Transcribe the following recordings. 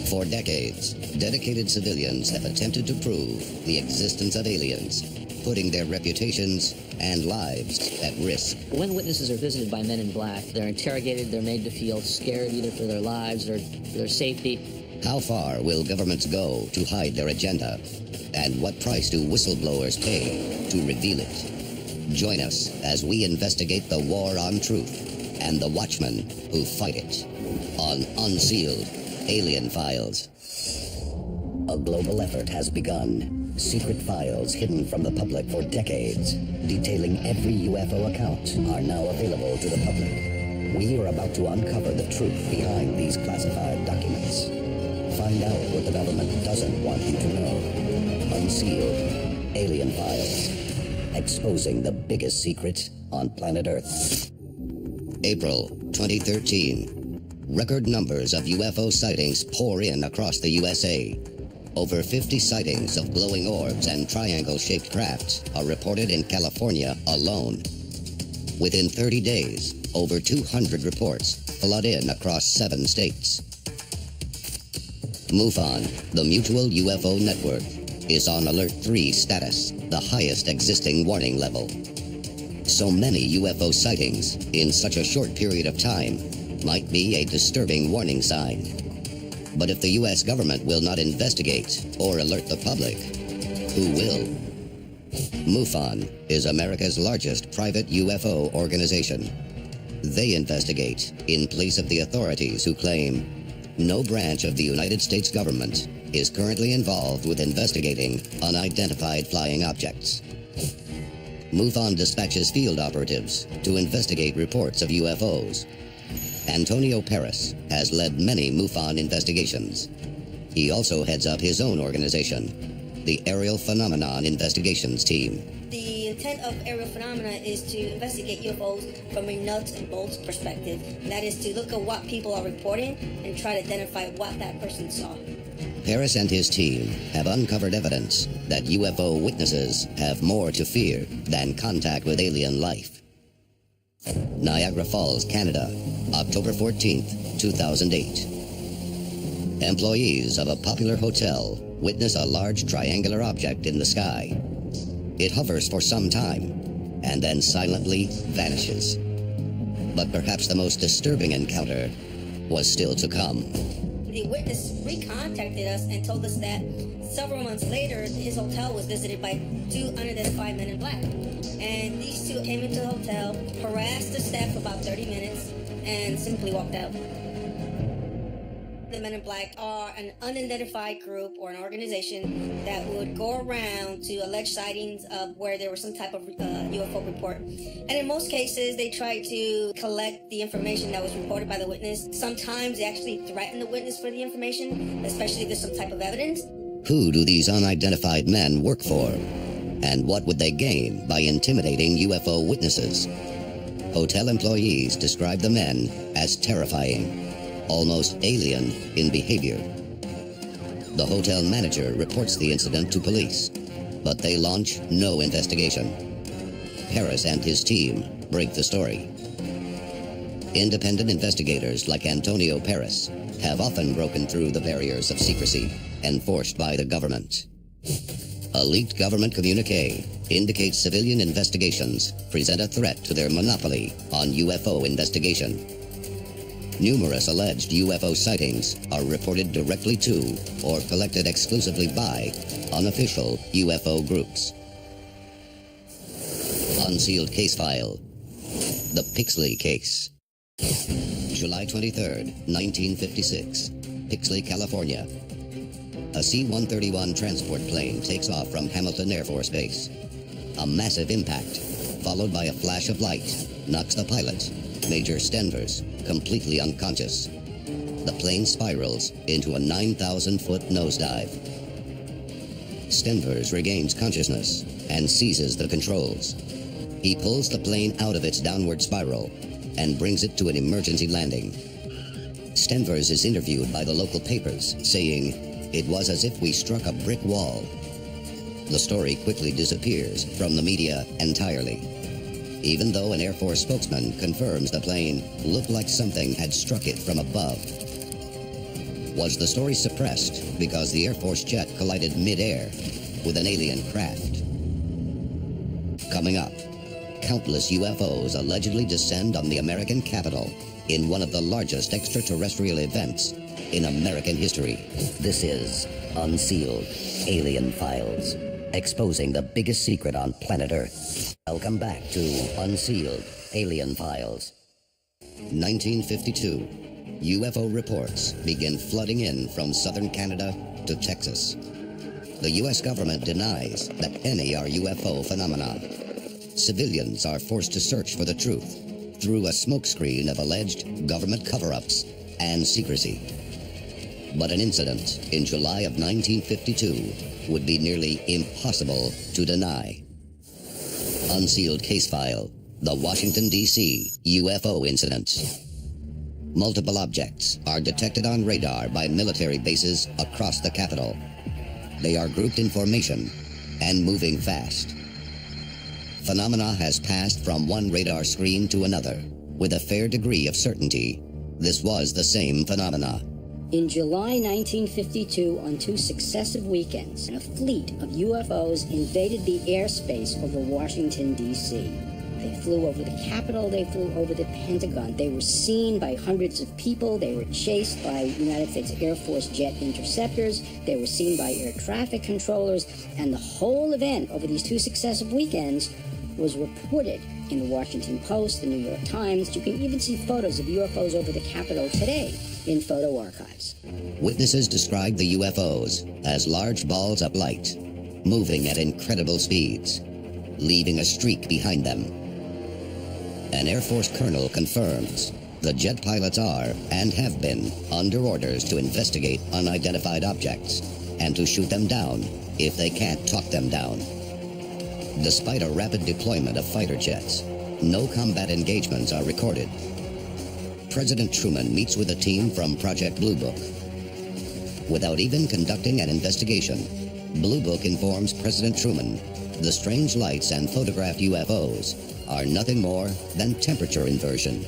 For decades, dedicated civilians have attempted to prove the existence of aliens, putting their reputations and lives at risk. When witnesses are visited by men in black, they're interrogated, they're made to feel scared either for their lives or for their safety. How far will governments go to hide their agenda? And what price do whistleblowers pay to reveal it? Join us as we investigate the war on truth and the Watchmen who fight it on Unsealed Alien Files. A global effort has begun. Secret files hidden from the public for decades, detailing every UFO account, are now available to the public. We are about to uncover the truth behind these classified documents. Find out what the government doesn't want you to know. Unsealed Alien Files. Exposing the biggest secret on planet Earth. April 2013. Record numbers of UFO sightings pour in across the USA. Over 50 sightings of glowing orbs and triangle-shaped crafts are reported in California alone. Within 30 days, over 200 reports flood in across 7 states. MUFON, the Mutual UFO Network, is on Alert 3 status, the highest existing warning level. So many UFO sightings in such a short period of time might be a disturbing warning sign. But if the U.S. government will not investigate or alert the public, who will? MUFON is America's largest private UFO organization. They investigate in place of the authorities who claim no branch of the United States government is currently involved with investigating unidentified flying objects. MUFON dispatches field operatives to investigate reports of UFOs. Antonio Paris has led many MUFON investigations. He also heads up his own organization, the Aerial Phenomenon Investigations Team. The intent of aerial phenomena is to investigate UFOs from a nuts and bolts perspective. That is to look at what people are reporting and try to identify what that person saw. Paris and his team have uncovered evidence that UFO witnesses have more to fear than contact with alien life. Niagara Falls, Canada, October 14th, 2008. Employees of a popular hotel witness a large triangular object in the sky. It hovers for some time and then silently vanishes. But perhaps the most disturbing encounter was still to come. The witness recontacted us and told us that several months later, his hotel was visited by 2 unidentified men in black. And these 2 came into the hotel, harassed the staff for about 30 minutes, and simply walked out. The men in black are an unidentified group or an organization that would go around to alleged sightings of where there was some type of UFO report. And in most cases, they try to collect the information that was reported by the witness. Sometimes they actually threaten the witness for the information, especially if there's some type of evidence. Who do these unidentified men work for? And what would they gain by intimidating UFO witnesses? Hotel employees describe the men as terrifying, almost alien in behavior. The hotel manager reports the incident to police, but they launch no investigation. Paris and his team break the story. Independent investigators like Antonio Paris have often broken through the barriers of secrecy enforced by the government. A leaked government communique indicates civilian investigations present a threat to their monopoly on UFO investigation. Numerous alleged UFO sightings are reported directly to or collected exclusively by unofficial UFO groups. Unsealed case file. The Pixley case. July 23rd, 1956. Pixley, California. A C-131 transport plane takes off from Hamilton Air Force Base. A massive impact, followed by a flash of light, knocks the pilot, Major Stenvers, completely unconscious. The plane spirals into a 9,000-foot nosedive. Stenvers regains consciousness and seizes the controls. He pulls the plane out of its downward spiral and brings it to an emergency landing. Stenvers is interviewed by the local papers, saying, "It was as if we struck a brick wall." The story quickly disappears from the media entirely, even though an Air Force spokesman confirms the plane looked like something had struck it from above. Was the story suppressed because the Air Force jet collided mid-air with an alien craft? Coming up, countless UFOs allegedly descend on the American Capitol in one of the largest extraterrestrial events in American history. This is Unsealed, Alien Files, exposing the biggest secret on planet Earth. Welcome back to Unsealed, Alien Files. 1952, UFO reports begin flooding in from southern Canada to Texas. The U.S. government denies that any are UFO phenomena. Civilians are forced to search for the truth through a smokescreen of alleged government cover-ups and secrecy. But an incident in July of 1952 would be nearly impossible to deny. Unsealed case file, the Washington, D.C. UFO incident. Multiple objects are detected on radar by military bases across the capital. They are grouped in formation and moving fast. Phenomena has passed from one radar screen to another. With a fair degree of certainty, this was the same phenomena. In July 1952, on 2 successive weekends, a fleet of UFOs invaded the airspace over Washington, D.C. They flew over the Capitol, they flew over the Pentagon. They were seen by hundreds of people. They were chased by United States Air Force jet interceptors. They were seen by air traffic controllers. And the whole event over these 2 successive weekends was reported in the Washington Post, the New York Times. You can even see photos of UFOs over the Capitol today in photo archives. Witnesses described the UFOs as large balls of light, moving at incredible speeds, leaving a streak behind them. An Air Force colonel confirms the jet pilots are and have been under orders to investigate unidentified objects and to shoot them down if they can't talk them down. Despite a rapid deployment of fighter jets, no combat engagements are recorded. President Truman meets with a team from Project Blue Book. Without even conducting an investigation, Blue Book informs President Truman the strange lights and photographed UFOs are nothing more than temperature inversion,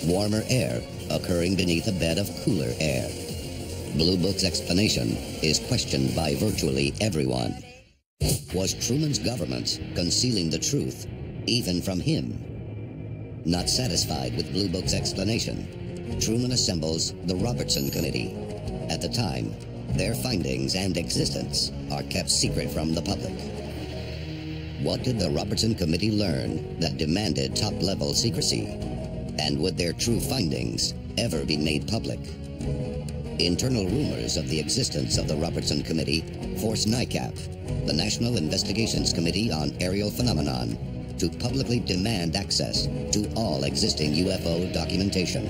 warmer air occurring beneath a bed of cooler air. Blue Book's explanation is questioned by virtually everyone. Was Truman's government concealing the truth, even from him? Not satisfied with Blue Book's explanation, Truman assembles the Robertson Committee. At the time, their findings and existence are kept secret from the public. What did the Robertson Committee learn that demanded top-level secrecy? And would their true findings ever be made public? Internal rumors of the existence of the Robertson Committee forced NICAP, the National Investigations Committee on Aerial Phenomenon, to publicly demand access to all existing UFO documentation.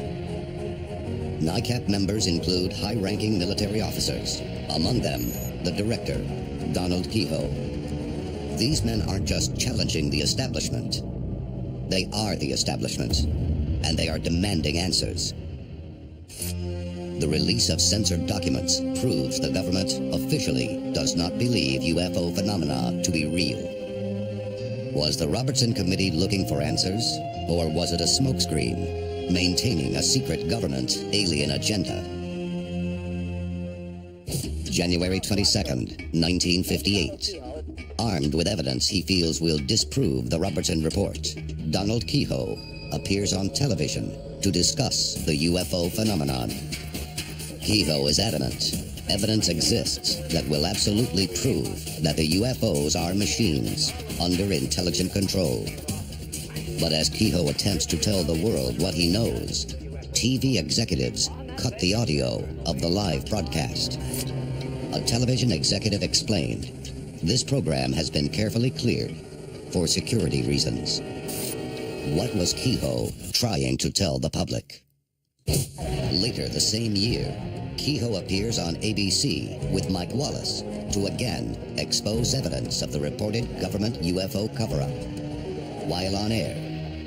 NICAP members include high-ranking military officers, among them the director, Donald Kehoe. These men aren't just challenging the establishment. They are the establishment, and they are demanding answers. The release of censored documents proves the government officially does not believe UFO phenomena to be real. Was the Robertson Committee looking for answers, or was it a smokescreen, maintaining a secret government alien agenda? January 22nd, 1958. Armed with evidence he feels will disprove the Robertson report, Donald Kehoe appears on television to discuss the UFO phenomenon. Kehoe is adamant. Evidence exists that will absolutely prove that the UFOs are machines under intelligent control. But as Kehoe attempts to tell the world what he knows, TV executives cut the audio of the live broadcast. A television executive explained, "This program has been carefully cleared for security reasons." What was Kehoe trying to tell the public? Later the same year, Kehoe appears on ABC with Mike Wallace to again expose evidence of the reported government UFO cover-up. While on air,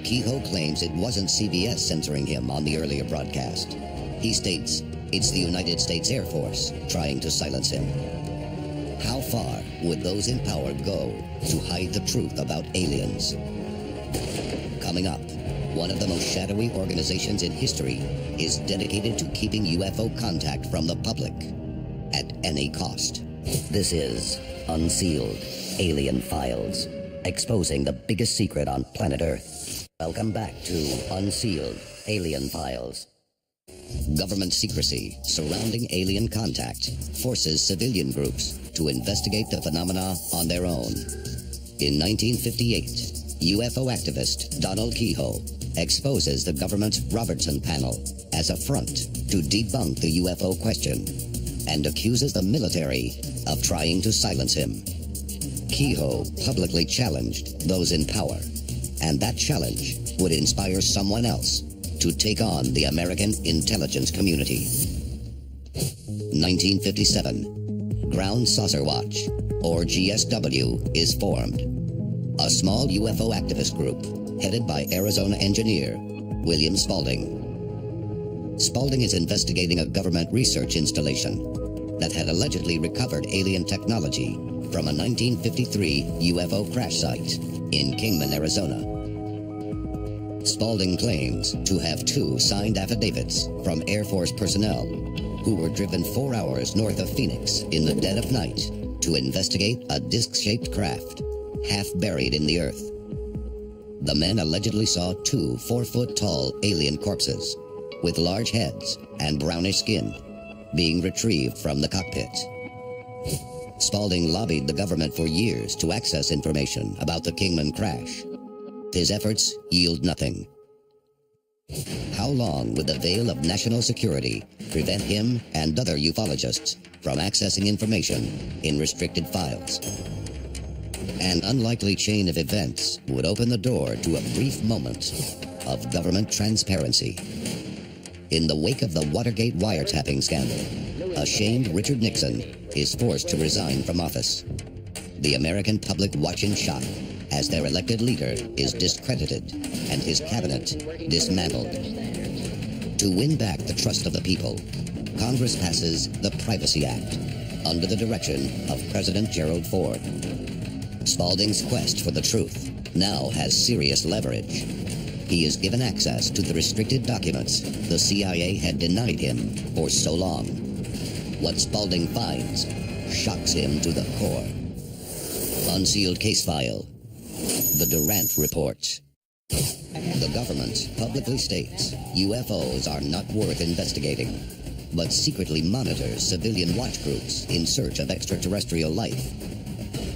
Kehoe claims it wasn't CBS censoring him on the earlier broadcast. He states it's the United States Air Force trying to silence him. How far would those in power go to hide the truth about aliens? Coming up, one of the most shadowy organizations in history is dedicated to keeping UFO contact from the public at any cost. This is Unsealed Alien Files, exposing the biggest secret on planet Earth. Welcome back to Unsealed Alien Files. Government secrecy surrounding alien contact forces civilian groups to investigate the phenomena on their own. In 1958, UFO activist Donald Kehoe exposes the government's Robertson panel as a front to debunk the UFO question and accuses the military of trying to silence him. Kehoe publicly challenged those in power, and that challenge would inspire someone else to take on the American intelligence community. 1957, Ground Saucer Watch, or GSW, is formed. A small UFO activist group headed by Arizona engineer William Spaulding. Spaulding is investigating a government research installation that had allegedly recovered alien technology from a 1953 UFO crash site in Kingman, Arizona. Spaulding claims to have 2 signed affidavits from Air Force personnel who were driven 4 hours north of Phoenix in the dead of night to investigate a disc-shaped craft half buried in the earth. The men allegedly saw 2 4-foot-tall alien corpses with large heads and brownish skin being retrieved from the cockpit. Spaulding lobbied the government for years to access information about the Kingman crash. His efforts yield nothing. How long would the veil of national security prevent him and other ufologists from accessing information in restricted files? An unlikely chain of events would open the door to a brief moment of government transparency. In the wake of the Watergate wiretapping scandal, ashamed Richard Nixon is forced to resign from office. The American public watch in shock as their elected leader is discredited and his cabinet dismantled. To win back the trust of the people, Congress passes the Privacy Act under the direction of President Gerald Ford. Spaulding's quest for the truth now has serious leverage. He is given access to the restricted documents the CIA had denied him for so long. What Spaulding finds shocks him to the core. Unsealed case file. The Durant Report. The government publicly states UFOs are not worth investigating, but secretly monitors civilian watch groups in search of extraterrestrial life.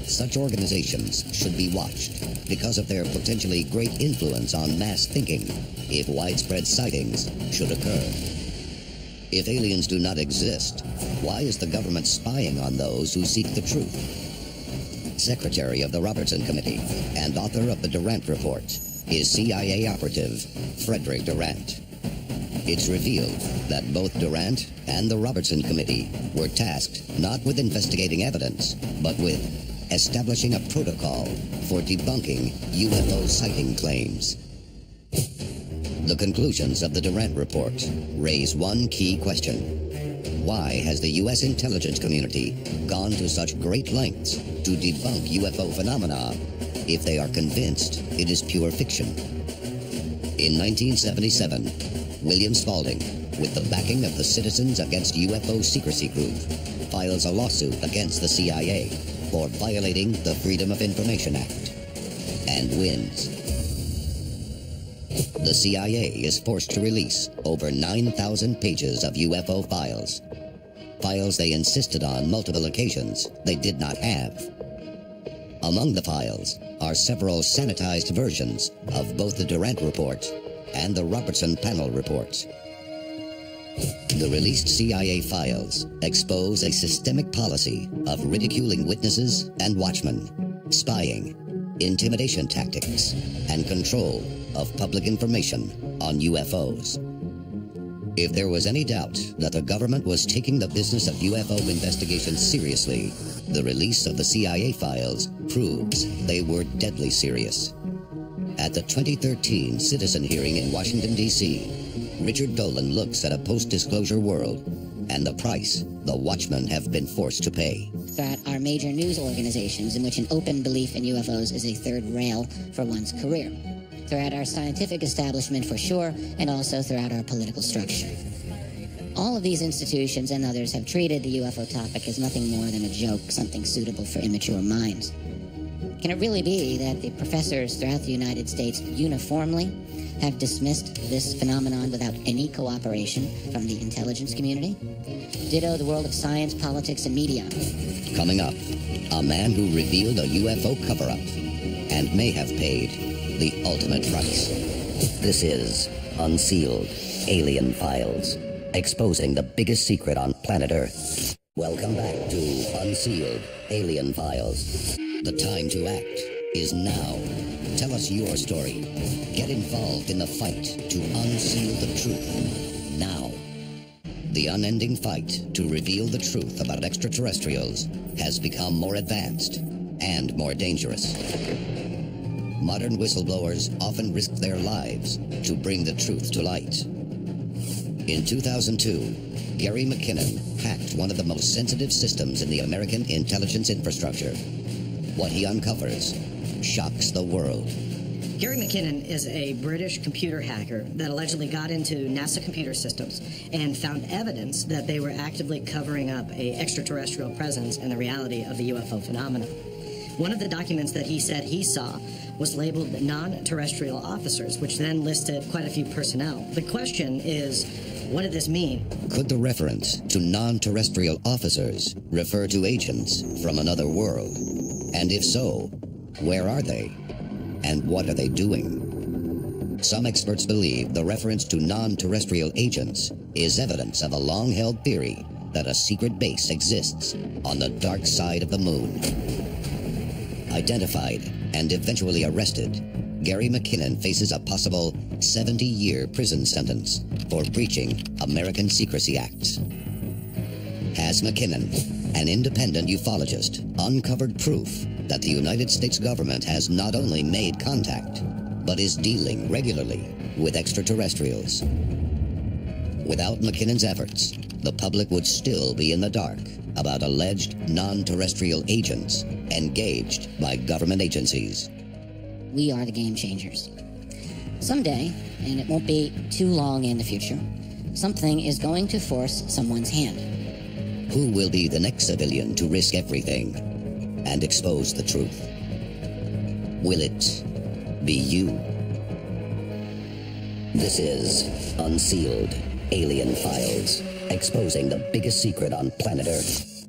Such organizations should be watched because of their potentially great influence on mass thinking if widespread sightings should occur. If aliens do not exist, why is the government spying on those who seek the truth? Secretary of the Robertson Committee and author of the Durant Report is CIA operative Frederick Durant. It's revealed that both Durant and the Robertson Committee were tasked not with investigating evidence, but with establishing a protocol for debunking UFO sighting claims. The conclusions of the Durant Report raise one key question. Why has the U.S. intelligence community gone to such great lengths to debunk UFO phenomena if they are convinced it is pure fiction? In 1977, William Spaulding, with the backing of the Citizens Against UFO Secrecy Group, files a lawsuit against the CIA for violating the Freedom of Information Act, and wins. The CIA is forced to release over 9,000 pages of UFO files. Files they insisted on multiple occasions they did not have. Among the files are several sanitized versions of both the Durant Report and the Robertson Panel Report. The released CIA files expose a systemic policy of ridiculing witnesses and watchmen, spying, intimidation tactics, and control of public information on UFOs. If there was any doubt that the government was taking the business of UFO investigation seriously, the release of the CIA files proves they were deadly serious. At the 2013 citizen hearing in Washington, D.C., Richard Dolan looks at a post-disclosure world and the price the Watchmen have been forced to pay. That are major news organizations in which an open belief in UFOs is a third rail for one's career. throughout our scientific establishment for sure, and also throughout our political structure. All of these institutions and others have treated the UFO topic as nothing more than a joke, something suitable for immature minds. Can it really be that the professors throughout the United States uniformly have dismissed this phenomenon without any cooperation from the intelligence community? Ditto the world of science, politics, and media. Coming up, a man who revealed a UFO cover-up and may have paid the ultimate price. This is Unsealed Alien Files, exposing the biggest secret on planet Earth. Welcome back to Unsealed Alien Files. The time to act is now. Tell us your story. Get involved in the fight to unseal the truth now. The unending fight to reveal the truth about extraterrestrials has become more advanced and more dangerous. Modern whistleblowers often risk their lives to bring the truth to light. In 2002, Gary McKinnon hacked one of the most sensitive systems in the American intelligence infrastructure. What he uncovers shocks the world. Gary McKinnon is a British computer hacker that allegedly got into NASA computer systems and found evidence that they were actively covering up an extraterrestrial presence and the reality of the UFO phenomenon. One of the documents that he said he saw was labeled non-terrestrial officers, which then listed quite a few personnel. The question is, what did this mean? Could the reference to non-terrestrial officers refer to agents from another world? And if so, where are they? And what are they doing? Some experts believe the reference to non-terrestrial agents is evidence of a long-held theory that a secret base exists on the dark side of the moon. Identified and eventually arrested, Gary McKinnon faces a possible 70-year prison sentence for breaching American Secrecy Acts. Has McKinnon, an independent ufologist, uncovered proof that the United States government has not only made contact, but is dealing regularly with extraterrestrials? Without McKinnon's efforts, the public would still be in the dark about alleged non-terrestrial agents engaged by government agencies. We are the game changers. Someday, and it won't be too long in the future, something is going to force someone's hand. Who will be the next civilian to risk everything and expose the truth? Will it be you? This is Unsealed Alien Files, exposing the biggest secret on planet Earth.